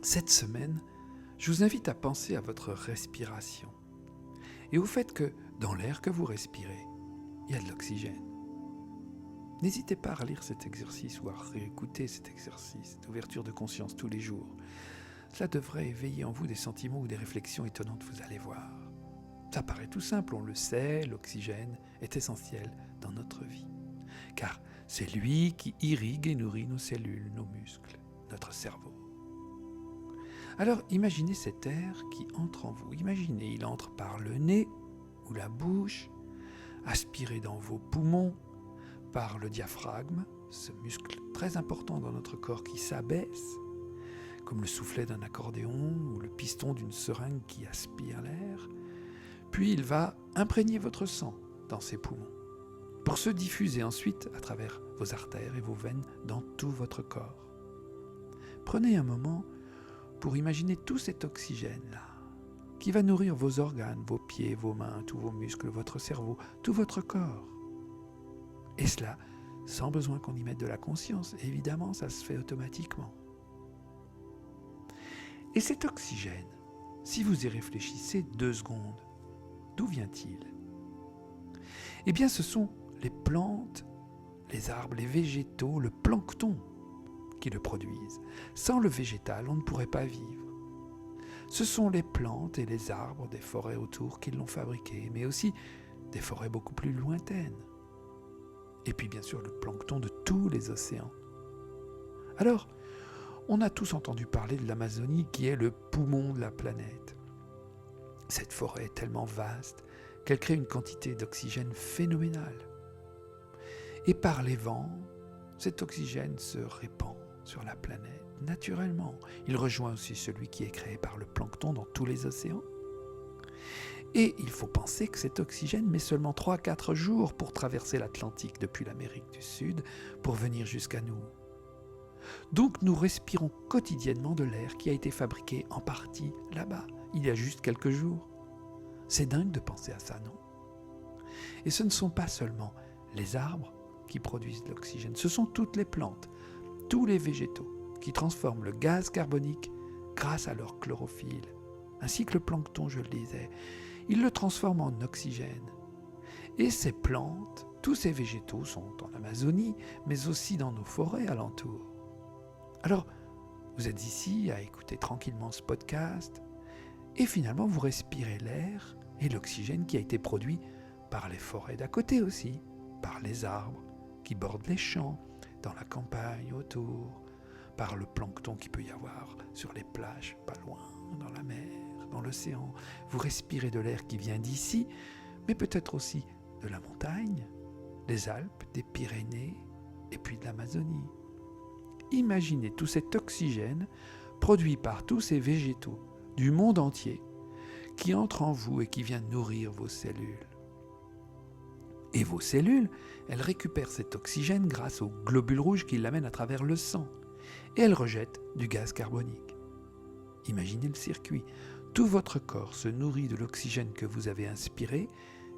Cette semaine, je vous invite à penser à votre respiration et au fait que dans l'air que vous respirez, il y a de l'oxygène. N'hésitez pas à relire cet exercice ou à réécouter cet exercice d'ouverture de conscience tous les jours. Cela devrait éveiller en vous des sentiments ou des réflexions étonnantes, vous allez voir. Ça paraît tout simple, on le sait, l'oxygène est essentiel dans notre vie. Car c'est lui qui irrigue et nourrit nos cellules, nos muscles, notre cerveau. Alors imaginez cet air qui entre en vous. Imaginez, il entre par le nez ou la bouche, aspiré dans vos poumons, par le diaphragme, ce muscle très important dans notre corps qui s'abaisse, comme le soufflet d'un accordéon ou le piston d'une seringue qui aspire l'air. Puis il va imprégner votre sang dans ces poumons, pour se diffuser ensuite à travers vos artères et vos veines dans tout votre corps. Prenez un moment pour imaginer tout cet oxygène-là, qui va nourrir vos organes, vos pieds, vos mains, tous vos muscles, votre cerveau, tout votre corps. Et cela, sans besoin qu'on y mette de la conscience. Évidemment, ça se fait automatiquement. Et cet oxygène, si vous y réfléchissez 2 secondes, d'où vient-il ? Eh bien, ce sont les plantes, les arbres, les végétaux, le plancton qui le produisent. Sans le végétal, on ne pourrait pas vivre. Ce sont les plantes et les arbres des forêts autour qui l'ont fabriqué, mais aussi des forêts beaucoup plus lointaines. Et puis bien sûr le plancton de tous les océans. Alors, on a tous entendu parler de l'Amazonie qui est le poumon de la planète. Cette forêt est tellement vaste qu'elle crée une quantité d'oxygène phénoménale. Et par les vents, cet oxygène se répand sur la planète naturellement. Il rejoint aussi celui qui est créé par le plancton dans tous les océans. Et il faut penser que cet oxygène met seulement 3-4 jours pour traverser l'Atlantique depuis l'Amérique du Sud pour venir jusqu'à nous. Donc nous respirons quotidiennement de l'air qui a été fabriqué en partie là-bas, il y a juste quelques jours. C'est dingue de penser à ça, non ? Et ce ne sont pas seulement les arbres qui produisent de l'oxygène, ce sont toutes les plantes, tous les végétaux qui transforment le gaz carbonique grâce à leur chlorophylle, ainsi que le plancton, je le disais. Ils le transforment en oxygène. Et ces plantes, tous ces végétaux sont en Amazonie, mais aussi dans nos forêts alentours. Alors, vous êtes ici à écouter tranquillement ce podcast, et finalement vous respirez l'air et l'oxygène qui a été produit par les forêts d'à côté aussi, par les arbres qui bordent les champs, dans la campagne autour, par le plancton qu'il peut y avoir sur les plages, pas loin, dans la mer, dans l'océan. Vous respirez de l'air qui vient d'ici, mais peut-être aussi de la montagne, des Alpes, des Pyrénées, et puis de l'Amazonie. Imaginez tout cet oxygène produit par tous ces végétaux du monde entier qui entre en vous et qui vient nourrir vos cellules. Et vos cellules, elles récupèrent cet oxygène grâce aux globules rouges qui l'amènent à travers le sang, et elles rejettent du gaz carbonique. Imaginez le circuit. Tout votre corps se nourrit de l'oxygène que vous avez inspiré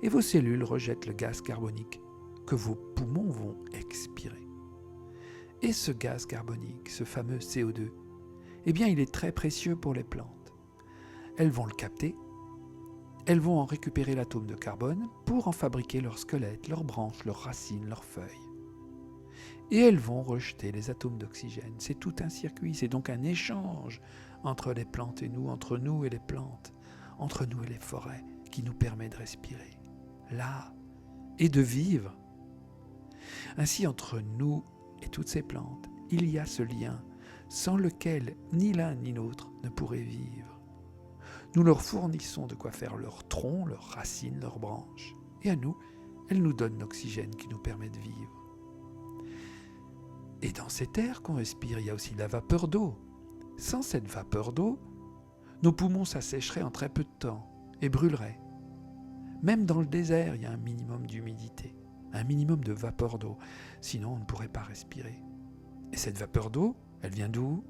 et vos cellules rejettent le gaz carbonique que vos poumons vont expirer. Et ce gaz carbonique, ce fameux CO2, eh bien il est très précieux pour les plantes. Elles vont le capter, elles vont en récupérer l'atome de carbone pour en fabriquer leur squelette, leurs branches, leurs racines, leurs feuilles. Et elles vont rejeter les atomes d'oxygène. C'est tout un circuit, c'est donc un échange entre les plantes et nous, entre nous et les plantes, entre nous et les forêts, qui nous permet de respirer, là, et de vivre. Ainsi, entre nous et toutes ces plantes, il y a ce lien sans lequel ni l'un ni l'autre ne pourrait vivre. Nous leur fournissons de quoi faire leur tronc, leurs racines, leurs branches. Et à nous, elles nous donnent l'oxygène qui nous permet de vivre. Et dans cet air qu'on respire, il y a aussi la vapeur d'eau. Sans cette vapeur d'eau, nos poumons s'assécheraient en très peu de temps et brûleraient. Même dans le désert, il y a un minimum d'humidité, un minimum de vapeur d'eau. Sinon, on ne pourrait pas respirer. Et cette vapeur d'eau, elle vient d'où ?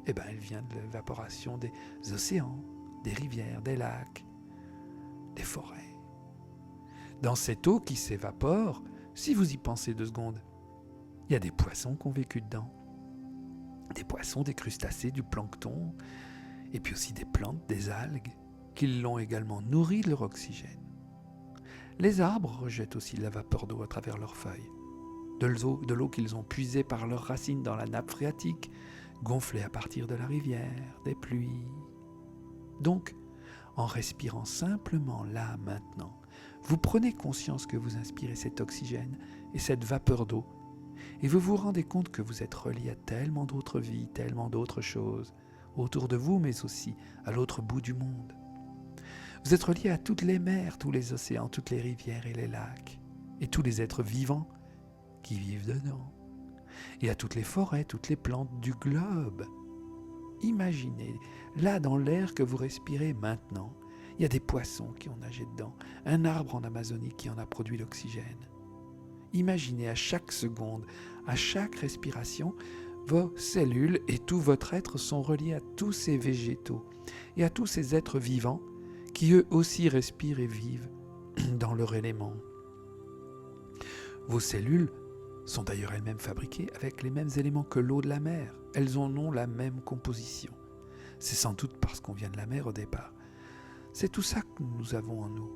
Eh bien, elle vient de l'évaporation des océans, des rivières, des lacs, des forêts. Dans cette eau qui s'évapore, si vous y pensez 2 secondes, il y a des poissons qui ont vécu dedans. des poissons, des crustacés, du plancton, et puis aussi des plantes, des algues, qui l'ont également nourri de leur oxygène. Les arbres rejettent aussi de la vapeur d'eau à travers leurs feuilles, de l'eau qu'ils ont puisée par leurs racines dans la nappe phréatique, gonflée à partir de la rivière, des pluies. Donc, en respirant simplement là, maintenant, vous prenez conscience que vous inspirez cet oxygène et cette vapeur d'eau, et vous vous rendez compte que vous êtes relié à tellement d'autres vies, tellement d'autres choses, autour de vous, mais aussi à l'autre bout du monde. Vous êtes relié à toutes les mers, tous les océans, toutes les rivières et les lacs, et tous les êtres vivants qui vivent dedans, et à toutes les forêts, toutes les plantes du globe. Imaginez, là dans l'air que vous respirez maintenant, il y a des poissons qui ont nagé dedans, un arbre en Amazonie qui en a produit l'oxygène. Imaginez à chaque seconde, à chaque respiration, vos cellules et tout votre être sont reliés à tous ces végétaux et à tous ces êtres vivants qui eux aussi respirent et vivent dans leur élément. Vos cellules sont d'ailleurs elles-mêmes fabriquées avec les mêmes éléments que l'eau de la mer. Elles en ont la même composition. C'est sans doute parce qu'on vient de la mer au départ. C'est tout ça que nous avons en nous.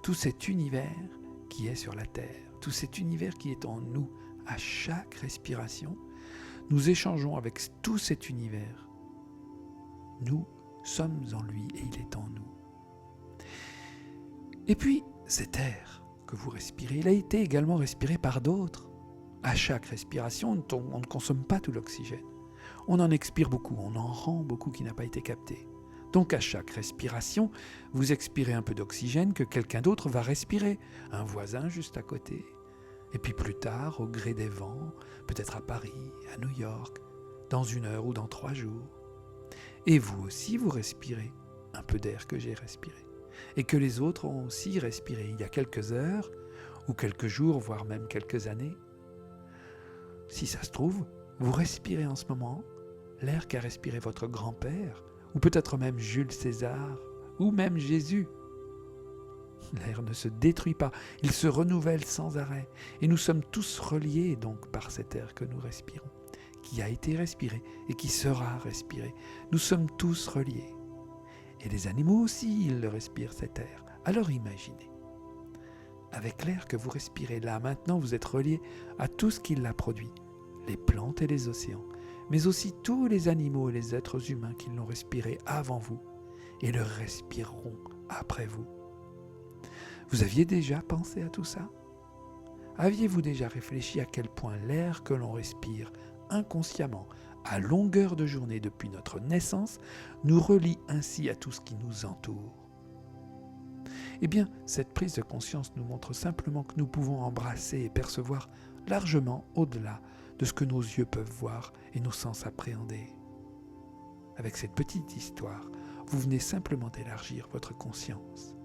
Tout cet univers qui est sur la Terre, tout cet univers qui est en nous à chaque respiration, nous échangeons avec tout cet univers. Nous sommes en lui et il est en nous. Et puis, cet air que vous respirez, il a été également respiré par d'autres. À chaque respiration, on ne consomme pas tout l'oxygène. On en expire beaucoup, on en rend beaucoup qui n'a pas été capté. Donc à chaque respiration, vous expirez un peu d'oxygène que quelqu'un d'autre va respirer, un voisin juste à côté. Et puis plus tard, au gré des vents, peut-être à Paris, à New York, dans 1 heure ou dans 3 jours. Et vous aussi, vous respirez un peu d'air que j'ai respiré. Et que les autres ont aussi respiré il y a quelques heures, ou quelques jours, voire même quelques années. Si ça se trouve, vous respirez en ce moment l'air qu'a respiré votre grand-père, ou peut-être même Jules César, ou même Jésus. L'air ne se détruit pas, il se renouvelle sans arrêt. Et nous sommes tous reliés donc par cet air que nous respirons, qui a été respiré et qui sera respiré. Nous sommes tous reliés. Et les animaux aussi, ils le respirent cet air. Alors imaginez, avec l'air que vous respirez là, maintenant, vous êtes reliés à tout ce qui l'a produit, les plantes et les océans, mais aussi tous les animaux et les êtres humains qui l'ont respiré avant vous et le respireront après vous. Vous aviez déjà pensé à tout ça ? Aviez-vous déjà réfléchi à quel point l'air que l'on respire inconsciemment, à longueur de journée depuis notre naissance, nous relie ainsi à tout ce qui nous entoure ? Eh bien, cette prise de conscience nous montre simplement que nous pouvons embrasser et percevoir largement au-delà de ce que nos yeux peuvent voir et nos sens appréhender. Avec cette petite histoire, vous venez simplement d'élargir votre conscience.